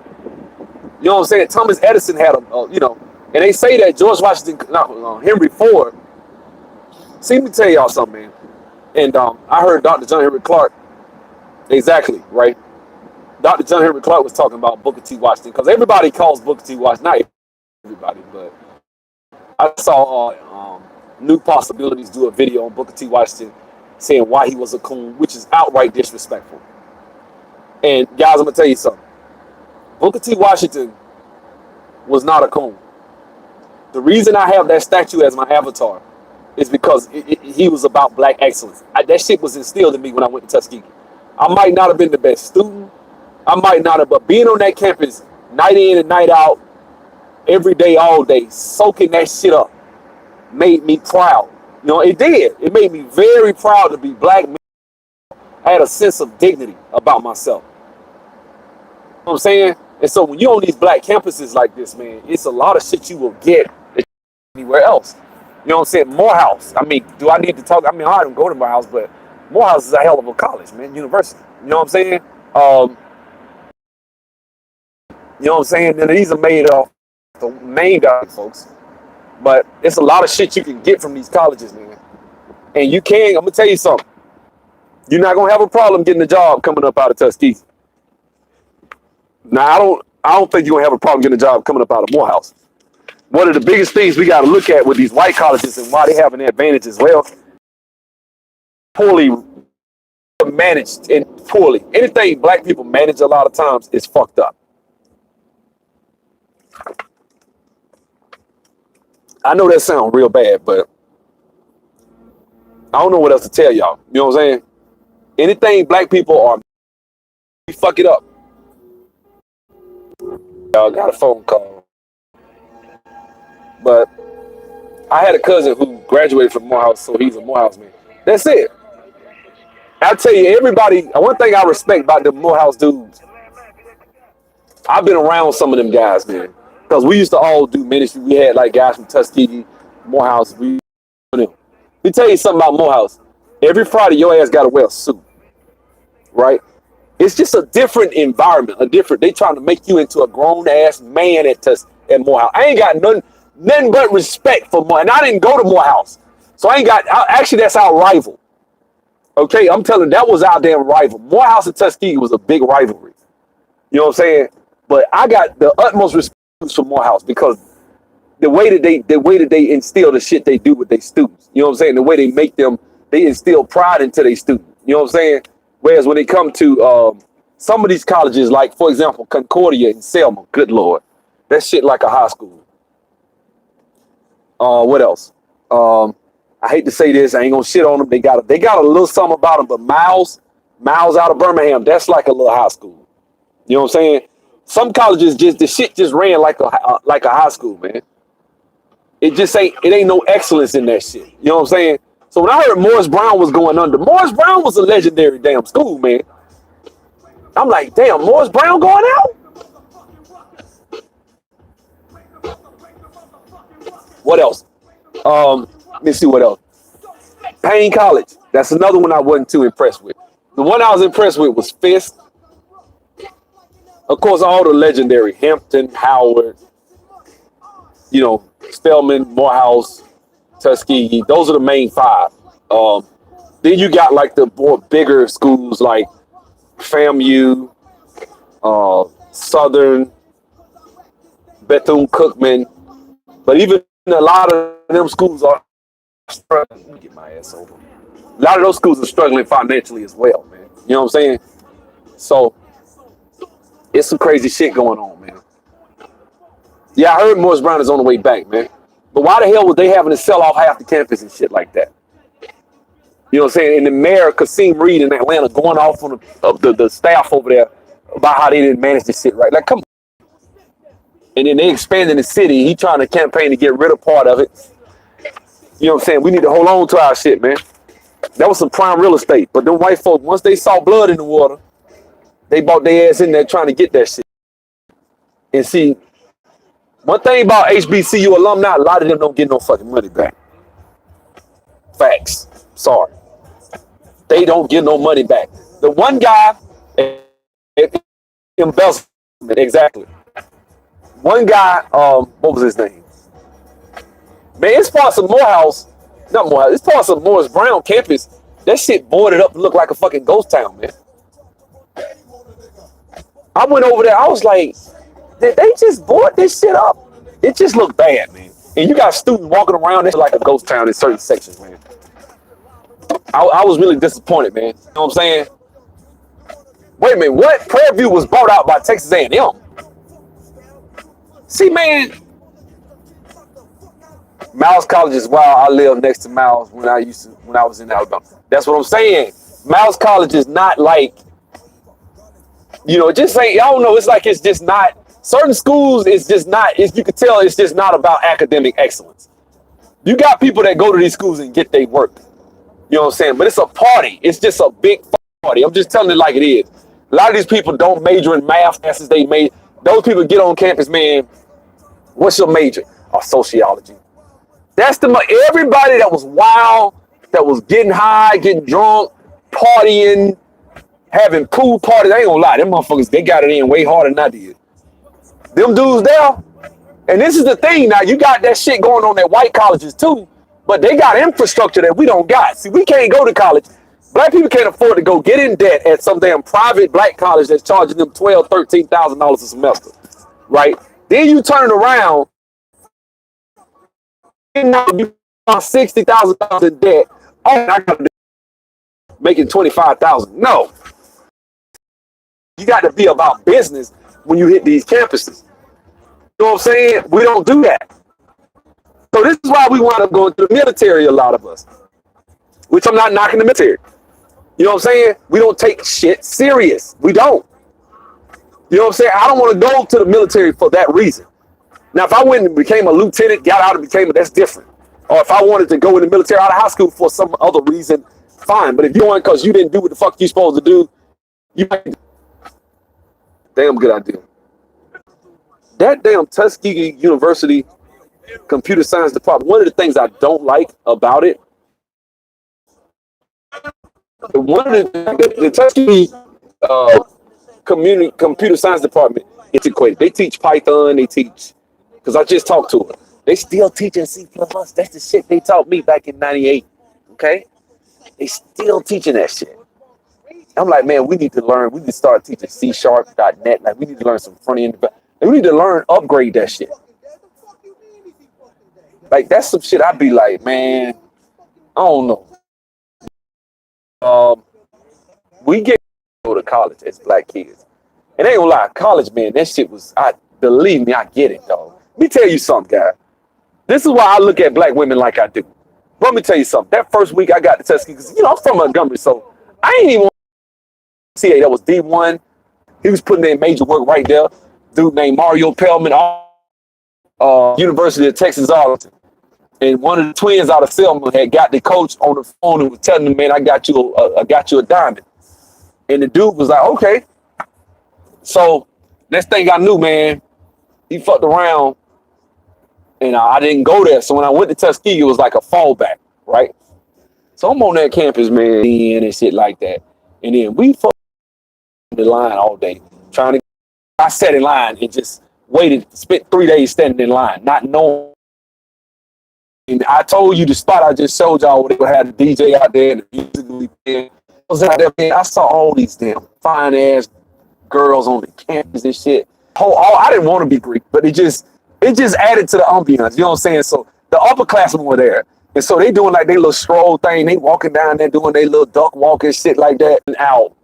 You know what I'm saying? Thomas Edison had and they say that George Washington, Henry Ford. See, let me tell y'all something, man. And I heard Dr. John Henry Clark, exactly, right? Dr. John Henry Clark was talking about Booker T. Washington, because everybody calls Booker T. Washington, not everybody, but I saw New Possibilities do a video on Booker T. Washington saying why he was a coon, which is outright disrespectful. And guys, I'm going to tell you something. Booker T. Washington was not a coon. The reason I have that statue as my avatar is because he was about black excellence. That shit was instilled in me when I went to Tuskegee. I might not have been the best student. I might not have, but being on that campus night in and night out, every day, all day, soaking that shit up, made me proud. It did. It made me very proud to be black. I had a sense of dignity about myself. You know what I'm saying? And so when you're on these black campuses like this, man, it's a lot of shit you will get anywhere else. You know what I'm saying? Morehouse. I mean, do I need to talk? I mean, I don't go to Morehouse, but Morehouse is a hell of a college, man, university. You know what I'm saying? You know what I'm saying? And these are made off the main guys, folks. But it's a lot of shit you can get from these colleges, man. And I'm going to tell you something. You're not going to have a problem getting a job coming up out of Tuskegee. Now, I don't think you're going to have a problem getting a job coming up out of Morehouse. One of the biggest things we got to look at with these white colleges and why they have an advantage as well, poorly managed and poorly. Anything black people manage a lot of times is fucked up. I know that sounds real bad, but I don't know what else to tell y'all. You know what I'm saying? Anything black people are, we fuck it up. Y'all got a phone call. But I had a cousin who graduated from Morehouse, so he's a Morehouse man. That's it. I'll tell you, everybody, one thing I respect about the Morehouse dudes, I've been around some of them guys, man. Because we used to all do ministry. We had like guys from Tuskegee, Morehouse. Let me tell you something about Morehouse. Every Friday, your ass got to wear a suit, right? It's just a different environment, they trying to make you into a grown-ass man at Morehouse. I ain't got nothing but respect for Morehouse. And I didn't go to Morehouse. So actually, that's our rival. Okay, I'm telling you, that was our damn rival. Morehouse and Tuskegee was a big rivalry. You know what I'm saying? But I got the utmost respect for Morehouse because the way that they instill the shit they do with their students. You know what I'm saying? The way they instill pride into their students. You know what I'm saying? Whereas when they come to some of these colleges, like for example, Concordia and Selma, good Lord, that shit like a high school. What else? I hate to say this, I ain't gonna shit on them. They got a little something about them, but Miles out of Birmingham, that's like a little high school. You know what I'm saying? Some colleges the shit just ran like a high school, man. It ain't no excellence in that shit. You know what I'm saying? So when I heard Morris Brown was going under, Morris Brown was a legendary damn school, man. I'm like, damn, Morris Brown going out? What else? Let me see what else. Payne College. That's another one I wasn't too impressed with. The one I was impressed with was Fisk. Of course, all the legendary Hampton, Howard, Spelman, Morehouse, Tuskegee. Those are the main five. Then you got like the more bigger schools like FAMU, Southern, Bethune-Cookman. But even a lot of them schools are struggling. Let me get my ass over. A lot of those schools are struggling financially as well, man. You know what I'm saying? So it's some crazy shit going on, man. Yeah, I heard Morris Brown is on the way back, man. But why the hell was they having to sell off half the campus and shit like that? You know what I'm saying? And the mayor, Kasim Reed in Atlanta, going off on the staff over there about how they didn't manage this shit right. Like, come on. And then they expanding the city. He trying to campaign to get rid of part of it. You know what I'm saying? We need to hold on to our shit, man. That was some prime real estate. But them white folks, once they saw blood in the water, they bought their ass in there trying to get that shit. And see, one thing about HBCU alumni, a lot of them don't get no fucking money back. Facts. Sorry. They don't get no money back. The one guy, embezzlement, exactly. One guy, what was his name? Man, it's parts of Morehouse, not Morehouse, it's parts of Morris Brown campus. That shit boarded up and looked like a fucking ghost town, man. I went over there, I was like, did they just board this shit up? It just looked bad, man. And you got students walking around, it's like a ghost town in certain sections, man. I was really disappointed, man. You know what I'm saying? Wait a minute, what? Prairie View was bought out by Texas A&M. See, man, Miles College is wild. I lived next to Miles when I was in Alabama. That's what I'm saying. Miles College is not like, you know, just ain't, I don't know, it's like it's just not, certain schools, it's just not, you can tell it's just not about academic excellence. You got people that go to these schools and get their work. You know what I'm saying? But it's a party. It's just a big party. I'm just telling it like it is. A lot of these people don't major in math classes. Those people get on campus, man. What's your major? Oh, sociology. That's everybody that was wild, that was getting high, getting drunk, partying, having pool parties. I ain't gonna lie, them motherfuckers, they got it in way harder than I did. Them dudes there, and this is the thing now, you got that shit going on at white colleges too, but they got infrastructure that we don't got. See, we can't go to college. Black people can't afford to go get in debt at some damn private black college that's charging them $12,000, $13,000 a semester, right? Then you turn around, and now you are $60,000 in debt. Oh, I got to making $25,000. No, you got to be about business when you hit these campuses. You know what I'm saying? We don't do that. So this is why we wind up going to the military, a lot of us. Which I'm not knocking the military. You know what I'm saying? We don't take shit serious. We don't. You know what I'm saying? I don't want to go to the military for that reason. Now, if I went and became a lieutenant, got out and became that's different. Or if I wanted to go in the military out of high school for some other reason, fine. But if you want because you didn't do what the fuck you supposed to do, you damn good idea. That damn Tuskegee University computer science department, one of the things I don't like about it, one of the Tuskegee computer science department, it's equated. They teach Python, they teach, because I just talked to them. They still teaching C++. That's the shit they taught me back in 98. Okay? They still teaching that shit. I'm like, man, we need to start teaching C#, .NET. Like, we need to learn some front end. We need to upgrade that shit. Like, that's some shit I'd be like, man, I don't know. We get to go to college as black kids. And ain't gonna lie, college, man, that shit was, believe me, I get it, dog. Let me tell you something, guys. This is why I look at black women like I do. Let me tell you something. That first week I got to Tuskegee, because, you know, I'm from Montgomery, so I ain't even want to see that was D1. He was putting in major work right there. Dude named Mario Pellman, University of Texas Arlington. And one of the twins out of Selma had got the coach on the phone and was telling him, man, I got you a diamond. And the dude was like, okay. So next thing I knew, man, he fucked around and I didn't go there. So when I went to Tuskegee, it was like a fallback, right? So I'm on that campus, man, and shit like that. And then we fucked the line all day trying to. I sat in line and just waited, spent 3 days standing in line, not knowing. And I told you the spot I just showed y'all where they would have the DJ out there and the music. I was out there, man. I saw all these damn fine ass girls on the campus and shit. I didn't want to be Greek, but it just added to the ambiance. You know what I'm saying? So the upperclassmen were there. And so they doing like their little stroll thing. They walking down there doing their little duck walk and shit like that. And out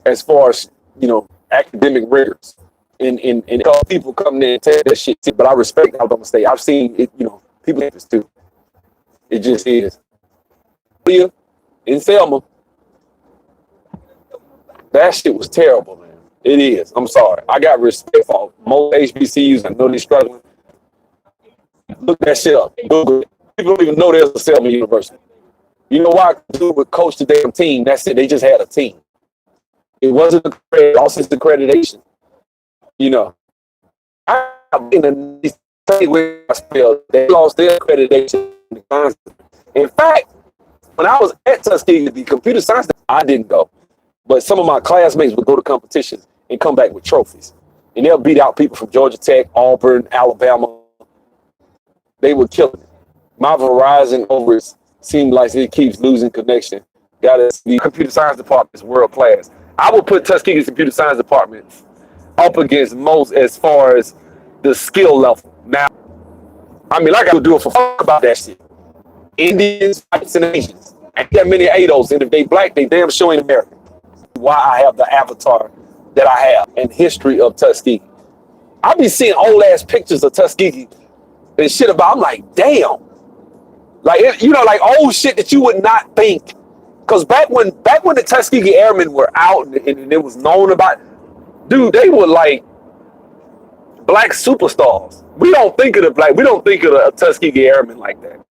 as far as, academic rigors. And people coming in and tell that shit too. But I respect Alabama State. I've seen it, people do this too. It just is. In Selma, that shit was terrible, man. It is. I'm sorry. I got respect for most HBCUs. I know they're struggling. Look that shit up. Google it. People don't even know there's a Selma University. You know why? Dude would coach the damn team. That's it. They just had a team. It wasn't lost its accreditation. I've been in these where I spelled. They lost their accreditation. In fact, when I was at Tuskegee, the computer science, I didn't go. But some of my classmates would go to competitions and come back with trophies. And they'll beat out people from Georgia Tech, Auburn, Alabama. They were killing it. My Verizon over it seems like it keeps losing connection. The computer science department is world class. I would put Tuskegee's computer science department up against most as far as the skill level. Now, I mean, like I would do it for fuck about that shit. Indians, whites, and Asians. Ain't that many ADOs, and if they black, they damn sure ain't American. Why I have the avatar that I have and history of Tuskegee. I be seeing old ass pictures of Tuskegee and shit about. I'm like, damn, like like old shit that you would not think. Because back when the Tuskegee Airmen were out and it was known about, dude, they were like black superstars. We don't think of the Tuskegee Airmen like that.